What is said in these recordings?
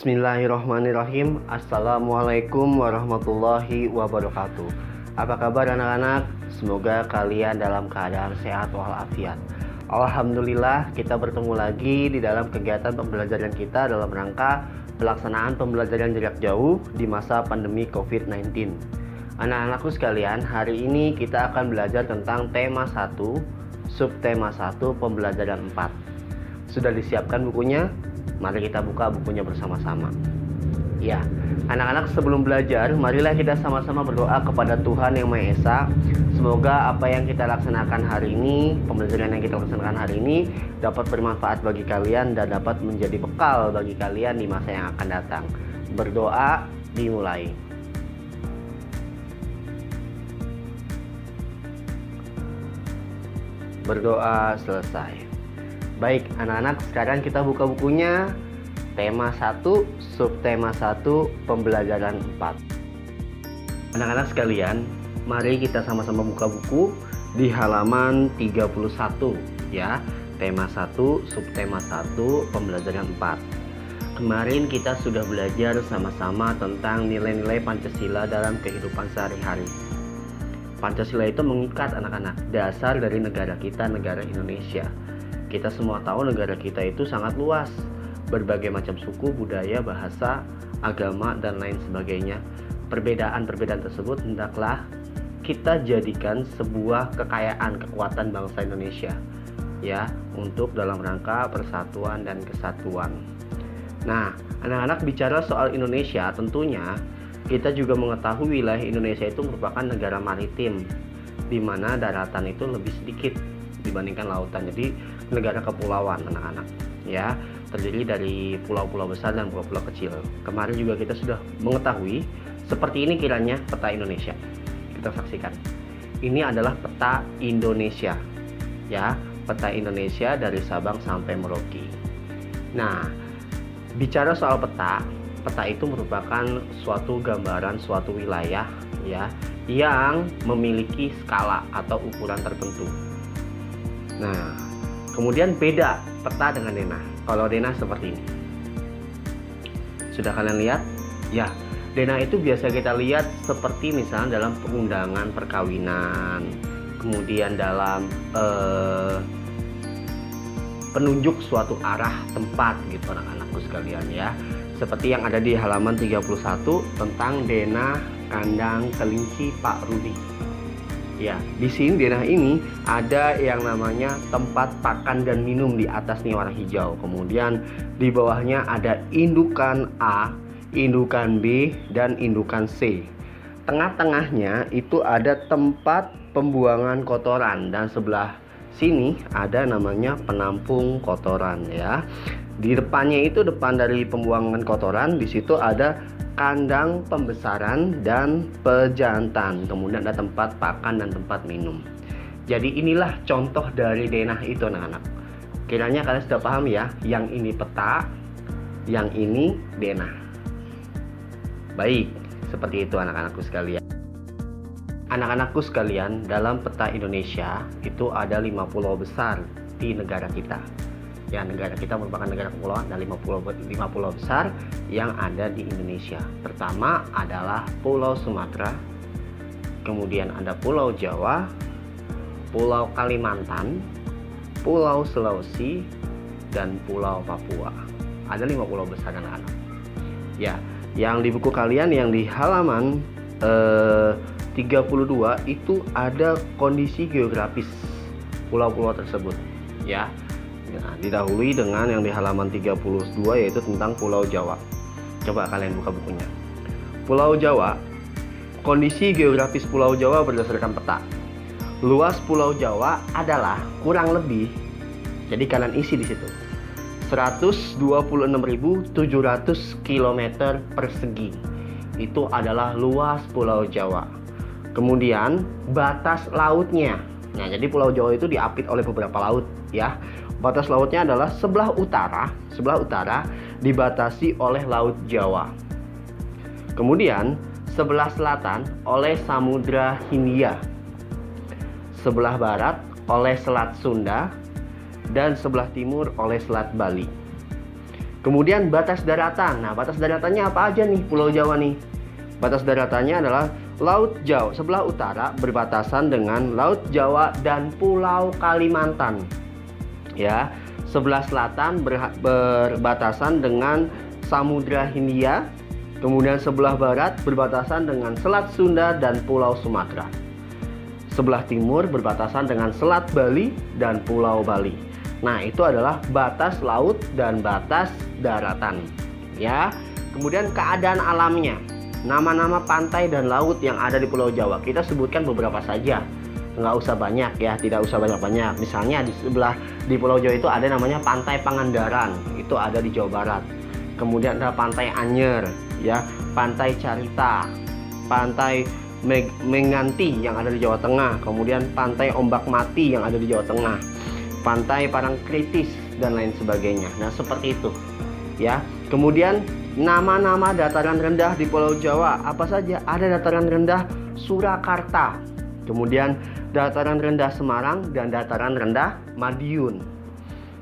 Bismillahirrahmanirrahim. Assalamualaikum warahmatullahi wabarakatuh. Apa kabar anak-anak? Semoga kalian dalam keadaan sehat walafiat. Alhamdulillah, kita bertemu lagi di dalam kegiatan pembelajaran kita dalam rangka pelaksanaan pembelajaran jarak jauh di masa pandemi COVID-19. Anak-anakku sekalian, hari ini kita akan belajar tentang tema 1, subtema 1, pembelajaran 4. Sudah disiapkan bukunya? Mari kita buka bukunya bersama-sama. Ya, anak-anak, sebelum belajar, marilah kita sama-sama berdoa kepada Tuhan Yang Maha Esa. Semoga apa yang kita laksanakan hari ini, pembelajaran yang kita laksanakan hari ini dapat bermanfaat bagi kalian dan dapat menjadi bekal bagi kalian di masa yang akan datang. Berdoa dimulai. Berdoa selesai. Baik anak-anak, sekarang kita buka bukunya. Tema 1, subtema 1, pembelajaran 4. Anak-anak sekalian, mari kita sama-sama buka buku di halaman 31 ya. Tema 1, subtema 1, pembelajaran 4. Kemarin kita sudah belajar sama-sama tentang nilai-nilai Pancasila dalam kehidupan sehari-hari. Pancasila itu mengikat anak-anak, dasar dari negara kita, negara Indonesia. Kita semua tahu negara kita itu sangat luas, berbagai macam suku, budaya, bahasa, agama, dan lain sebagainya. Perbedaan-perbedaan tersebut hendaklah kita jadikan sebuah kekayaan, kekuatan bangsa Indonesia, ya, untuk dalam rangka persatuan dan kesatuan. Nah, anak-anak, bicara soal Indonesia, tentunya kita juga mengetahui wilayah Indonesia itu merupakan negara maritim, di mana daratan itu lebih sedikit dibandingkan lautan. Jadi negara kepulauan anak-anak ya, terdiri dari pulau-pulau besar dan pulau-pulau kecil. Kemarin juga kita sudah mengetahui seperti ini kiranya peta Indonesia. Kita saksikan. Ini adalah peta Indonesia ya, peta Indonesia dari Sabang sampai Merauke. Nah, bicara soal peta itu merupakan suatu gambaran suatu wilayah ya, yang memiliki skala atau ukuran tertentu. Nah, kemudian beda peta dengan denah. Kalau denah seperti ini. Sudah kalian lihat? Ya, denah itu biasa kita lihat seperti misalnya dalam undangan perkawinan, kemudian dalam penunjuk suatu arah tempat gitu anak-anakku sekalian ya. Seperti yang ada di halaman 31 tentang denah kandang kelinci Pak Rudi. Ya, di sini denah ini ada yang namanya tempat pakan dan minum di atas nih warna hijau. Kemudian di bawahnya ada indukan A, indukan B, dan indukan C. Tengah-tengahnya itu ada tempat pembuangan kotoran dan sebelah sini ada namanya penampung kotoran ya. Di depannya itu, depan dari pembuangan kotoran, di situ ada kandang pembesaran dan pejantan. Kemudian ada tempat pakan dan tempat minum. Jadi inilah contoh dari denah itu anak-anak. Kiranya kalian sudah paham ya, yang ini peta, yang ini denah. Baik, seperti itu anak-anakku sekalian. Anak-anakku sekalian, dalam peta Indonesia itu ada 5 pulau besar di negara kita. Ya, negara kita merupakan negara kepulauan, dan 5 pulau besar yang ada di Indonesia. Pertama adalah Pulau Sumatera, kemudian ada Pulau Jawa, Pulau Kalimantan, Pulau Sulawesi, dan Pulau Papua. Ada 5 pulau besar anak-anak. Ya, yang di buku kalian yang di halaman 32 itu ada kondisi geografis pulau-pulau tersebut ya. Nah, didahului dengan yang di halaman 32 yaitu tentang Pulau Jawa. Coba kalian buka bukunya. Pulau Jawa, kondisi geografis Pulau Jawa berdasarkan peta. Luas Pulau Jawa adalah kurang lebih, jadi kalian isi di situ, 126.700 km persegi. Itu adalah luas Pulau Jawa. Kemudian batas lautnya. Nah, jadi Pulau Jawa itu diapit oleh beberapa laut ya. Batas lautnya adalah sebelah utara dibatasi oleh Laut Jawa. Kemudian sebelah selatan oleh Samudra Hindia. Sebelah barat oleh Selat Sunda dan sebelah timur oleh Selat Bali. Kemudian batas daratan. Nah, batas daratannya apa aja nih Pulau Jawa nih? Batas daratannya adalah Laut Jawa sebelah utara berbatasan dengan Laut Jawa dan Pulau Kalimantan. Ya, sebelah selatan berbatasan dengan Samudra Hindia. Kemudian sebelah barat berbatasan dengan Selat Sunda dan Pulau Sumatera. Sebelah timur berbatasan dengan Selat Bali dan Pulau Bali. Nah, itu adalah batas laut dan batas daratan. Ya. Kemudian keadaan alamnya. Nama-nama pantai dan laut yang ada di Pulau Jawa kita sebutkan beberapa saja. Nggak usah banyak ya, tidak usah banyak-banyak. Misalnya di Pulau Jawa itu ada namanya Pantai Pangandaran, itu ada di Jawa Barat. Kemudian ada Pantai Anyer, ya, Pantai Carita, Pantai Menganti yang ada di Jawa Tengah, kemudian Pantai Ombak Mati yang ada di Jawa Tengah, Pantai Parangkritis dan lain sebagainya. Nah, seperti itu, ya. Kemudian nama-nama dataran rendah di Pulau Jawa apa saja? Ada dataran rendah Surakarta, kemudian dataran rendah Semarang dan dataran rendah Madiun.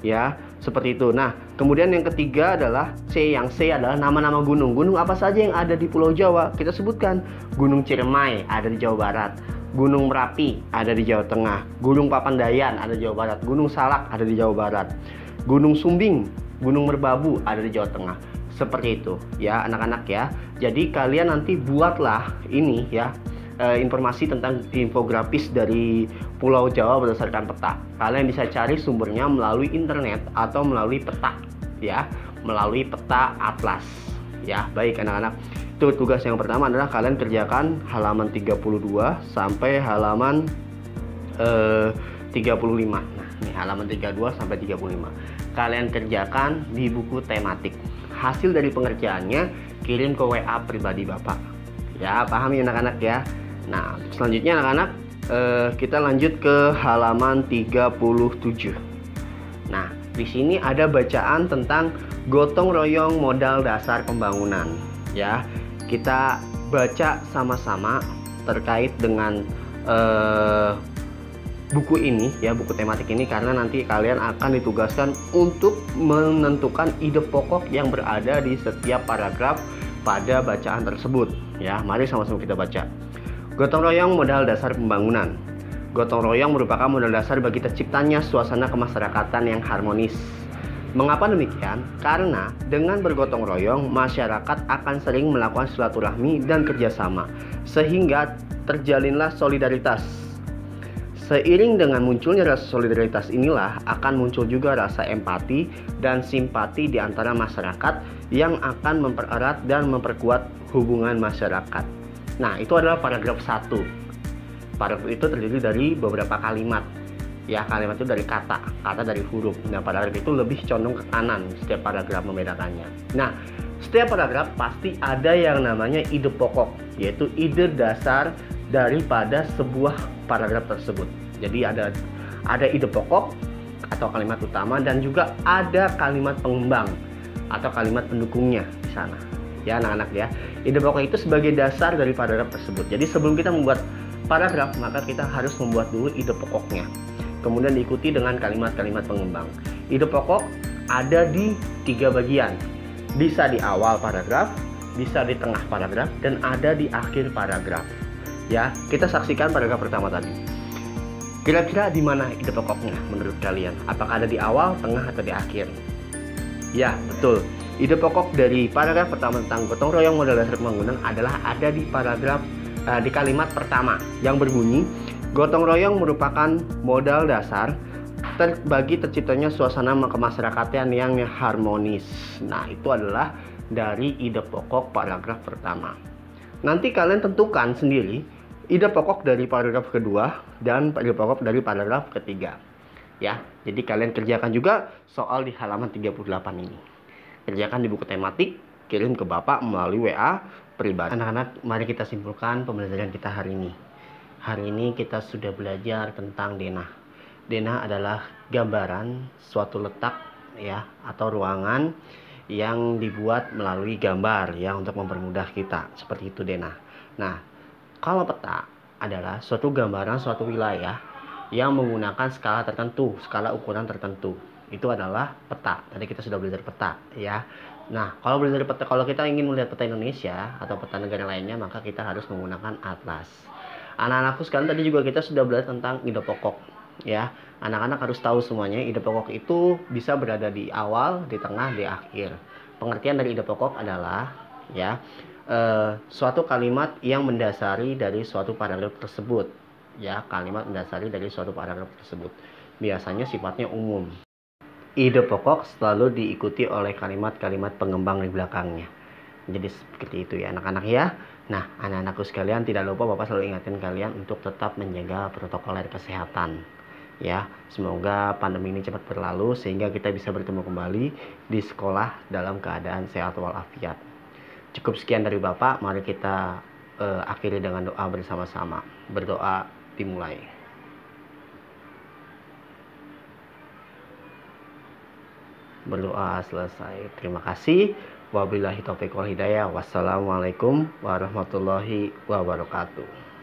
Ya, seperti itu. Nah, kemudian yang ketiga adalah C. Yang C adalah nama-nama gunung. Gunung apa saja yang ada di Pulau Jawa? Kita sebutkan. Gunung Ciremai ada di Jawa Barat, Gunung Merapi ada di Jawa Tengah, Gunung Papandayan ada di Jawa Barat, Gunung Salak ada di Jawa Barat, Gunung Sumbing, Gunung Merbabu ada di Jawa Tengah. Seperti itu ya anak-anak ya. Jadi kalian nanti buatlah ini ya, informasi tentang infografis dari Pulau Jawa berdasarkan peta. Kalian bisa cari sumbernya melalui internet atau melalui peta ya, melalui peta atlas ya. Baik anak-anak, itu tugas yang pertama adalah kalian kerjakan halaman 32 sampai halaman 35. Nah, ini halaman 32 sampai 35. Kalian kerjakan di buku tematik. Hasil dari pengerjaannya kirim ke WA pribadi Bapak. Ya, paham ya anak-anak ya. Nah, selanjutnya anak-anak kita lanjut ke halaman 37. Nah, di sini ada bacaan tentang gotong royong modal dasar pembangunan. Ya, kita baca sama-sama terkait dengan buku ini ya, buku tematik ini, karena nanti kalian akan ditugaskan untuk menentukan ide pokok yang berada di setiap paragraf pada bacaan tersebut ya. Mari sama-sama kita baca. Gotong royong modal dasar pembangunan. Gotong royong merupakan modal dasar bagi terciptanya suasana kemasyarakatan yang harmonis. Mengapa demikian? Karena dengan bergotong royong, masyarakat akan sering melakukan silaturahmi dan kerjasama, sehingga terjalinlah solidaritas. Seiring dengan munculnya rasa solidaritas inilah akan muncul juga rasa empati dan simpati di antara masyarakat yang akan mempererat dan memperkuat hubungan masyarakat. Nah, itu adalah paragraf 1. Paragraf itu terdiri dari beberapa kalimat. Ya, kalimat itu dari kata dari huruf. Nah, paragraf itu lebih condong ke kanan setiap paragraf membedakannya. Nah, setiap paragraf pasti ada yang namanya ide pokok, yaitu ide dasar daripada sebuah paragraf tersebut. Jadi ada ide pokok atau kalimat utama dan juga ada kalimat pengembang atau kalimat pendukungnya di sana. Ya anak-anak ya. Ide pokok itu sebagai dasar dari paragraf tersebut. Jadi sebelum kita membuat paragraf, maka kita harus membuat dulu ide pokoknya. Kemudian diikuti dengan kalimat-kalimat pengembang. Ide pokok ada di 3 bagian. Bisa di awal paragraf, bisa di tengah paragraf, dan ada di akhir paragraf. Ya, kita saksikan paragraf pertama tadi. Kira-kira di mana ide pokoknya menurut kalian? Apakah ada di awal, tengah, atau di akhir? Ya, betul. Ide pokok dari paragraf pertama tentang gotong royong modal dasar pembangunan adalah ada di paragraf di kalimat pertama yang berbunyi, gotong royong merupakan modal dasar bagi terciptanya suasana kemasyarakatan yang harmonis. Nah, itu adalah dari ide pokok paragraf pertama. Nanti kalian tentukan sendiri ide pokok dari paragraf kedua dan ide pokok dari paragraf ketiga. Ya, jadi kalian kerjakan juga soal di halaman 38 ini. Kerjakan di buku tematik, kirim ke Bapak melalui WA pribadi. Anak-anak, mari kita simpulkan pembelajaran kita hari ini. Hari ini kita sudah belajar tentang denah. Denah adalah gambaran suatu letak ya atau ruangan yang dibuat melalui gambar ya untuk mempermudah kita. Seperti itu denah. Nah, kalau peta adalah suatu gambaran suatu wilayah yang menggunakan skala tertentu, skala ukuran tertentu itu adalah peta. Tadi kita sudah belajar peta ya. Nah, kalau belajar peta, kalau kita ingin melihat peta Indonesia atau peta negara lainnya, maka kita harus menggunakan atlas. Anak-anakku sekalian, tadi juga kita sudah belajar tentang ide pokok ya. Anak-anak harus tahu semuanya, ide pokok itu bisa berada di awal, di tengah, di akhir. Pengertian dari ide pokok adalah ya, suatu kalimat yang mendasari dari suatu paragraf tersebut ya, kalimat mendasari dari suatu paragraf tersebut. Biasanya sifatnya umum. Ide pokok selalu diikuti oleh kalimat-kalimat pengembang di belakangnya. Jadi seperti itu ya anak-anak ya. Nah, anak-anakku sekalian, tidak lupa Bapak selalu ingatkan kalian untuk tetap menjaga protokol kesehatan. Ya, semoga pandemi ini cepat berlalu sehingga kita bisa bertemu kembali di sekolah dalam keadaan sehat walafiat. Cukup sekian dari Bapak, mari kita akhiri dengan doa bersama-sama. Berdoa dimulai. Berdoa selesai. Terima kasih. Wabillahi taufiq wal hidayah. Wassalamualaikum warahmatullahi wabarakatuh.